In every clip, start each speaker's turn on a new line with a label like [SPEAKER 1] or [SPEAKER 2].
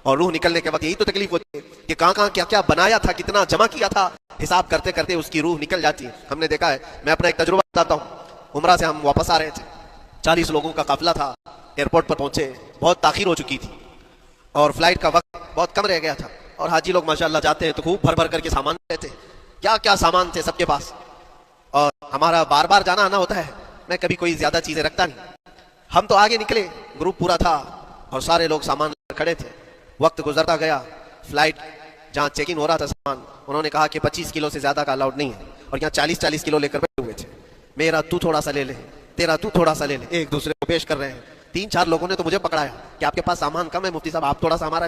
[SPEAKER 1] और रूह निकलने के वक्त यही तो तकलीफ होती है कि कहाँ क्या क्या बनाया था, कितना जमा किया था, हिसाब करते करते उसकी रूह निकल जाती है। हमने देखा है, मैं अपना एक तजुर्बा बताता हूँ। उमरा से हम वापस आ रहे थे, 40 लोगों का काफिला था। एयरपोर्ट पर पहुंचे, बहुत ताखीर हो चुकी थी और फ्लाइट का वक्त बहुत कम रह गया था। और हाजी लोग माशाल्लाह जाते हैं तो खूब भर भर करके सामान लेते, क्या क्या सामान थे सबके पास। और हमारा बार बार जाना आना होता है, मैं कभी कोई ज्यादा चीजें रखता नहीं। हम तो आगे निकले, ग्रुप पूरा था और सारे लोग सामान खड़े थे। वक्त गुजरता गया, फ्लाइट जहाँ चेक इन हो रहा था सामान, उन्होंने कहा कि 25 किलो से ज्यादा का अलाउड नहीं है। और यहाँ 40-40 किलो लेकर बैठे हुए थे। मेरा तू थोड़ा सा ले ले, तेरा तू थोड़ा सा ले ले, एक दूसरे को पेश कर रहे हैं। 3-4 लोगों ने तो मुझे पकड़ाया कि आपके पास सामान कम है मुफ्ती साहब, आप थोड़ा सा हमारा,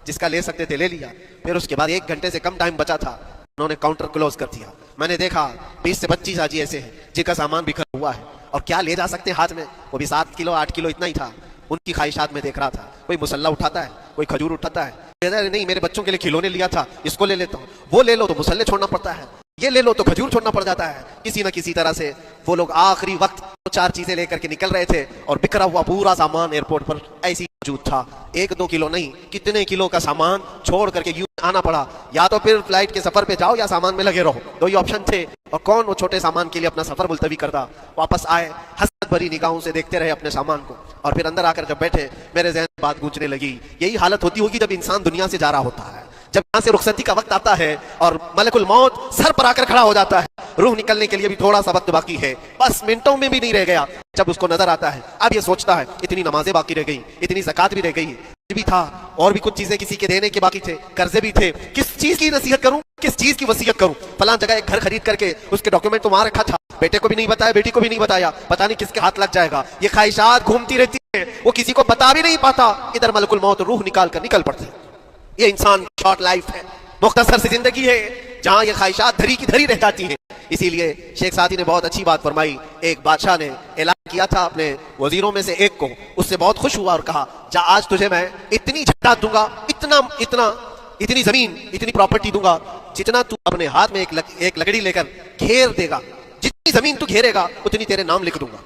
[SPEAKER 1] जिसका ले सकते थे ले लिया। फिर उसके बाद 1 घंटे से कम टाइम बचा था, उन्होंने काउंटर क्लोज कर दिया। मैंने देखा 20 से 25 हाजी ऐसे हैं जिनका सामान बिखरा हुआ है और क्या ले जा सकते हैं हाथ में, वो भी 7 किलो 8 किलो इतना ही था। उनकी ख्वाहिशात में देख रहा था, कोई मुसल्ला उठाता है, कोई खजूर उठाता है, नहीं मेरे बच्चों के लिए खिलौने लिया था, इसको ले लेता हूँ। वो ले लो तो मुसल्ले छोड़ना पड़ता है, ये ले लो तो खजूर छोड़ना पड़ जाता है। किसी न किसी तरह से वो लोग आखिरी वक्त 4 चीजें लेकर के निकल रहे थे और बिखरा हुआ पूरा सामान एयरपोर्ट पर ऐसी मौजूद था। 1-2 किलो नहीं, कितने किलो का सामान छोड़ करके यूं आना पड़ा। या तो फिर फ्लाइट के सफर पे जाओ या सामान में लगे रहो, 2 ही ऑप्शन थे। और कौन वो छोटे सामान के लिए अपना सफर मुलतवी करता। वापस आए, हसरत भरी निगाहों से देखते रहे अपने सामान को। और फिर अंदर आकर जब बैठे, मेरे जहन में बात गूंजने लगी, यही हालत होती होगी जब इंसान दुनिया से जा रहा होता है, जब यहाँ से रुखसती का वक्त आता है और मलकुल मौत सर पर आकर खड़ा हो जाता है। रूह निकलने के लिए भी थोड़ा सा वक्त बाकी है, बस मिनटों में भी नहीं रह गया। जब उसको नजर आता है, अब ये सोचता है इतनी नमाजें बाकी रह गई, इतनी ज़कात भी रह गई, भी था और भी कुछ चीजें किसी के देने के बाकी थे, कर्जे भी थे। किस चीज की नसीहत करूं, किस चीज की वसीयत करूं। फलां जगह एक घर खरीद करके उसके डॉक्यूमेंट तो वहां रखा था, बेटे को भी नहीं बताया, बेटी को भी नहीं बताया, पता नहीं किसके हाथ लग जाएगा। ये ख्वाहिशात घूमती रहती है, वो किसी को बता भी नहीं पाता। इधर मलकुल मौत रूह निकाल कर निकल पड़ती। ये इंसान शॉर्ट लाइफ है, मुख्तसर सी जिंदगी है, जहां ये ख्वाहिशात धरी की धरी रह जाती हैं। इसीलिए शेख सादी ने बहुत अच्छी बात फरमाई। एक बादशाह ने ऐलान किया था अपने वजीरों में से एक को, उससे बहुत खुश हुआ और कहा, जा आज तुझे मैं इतनी जायदाद दूंगा, इतनी जमीन, इतनी प्रॉपर्टी दूंगा, जितना तू अपने हाथ में एक लकड़ी लेकर घेर देगा, जितनी जमीन तू घेरेगा उतनी तेरे नाम लिख दूंगा।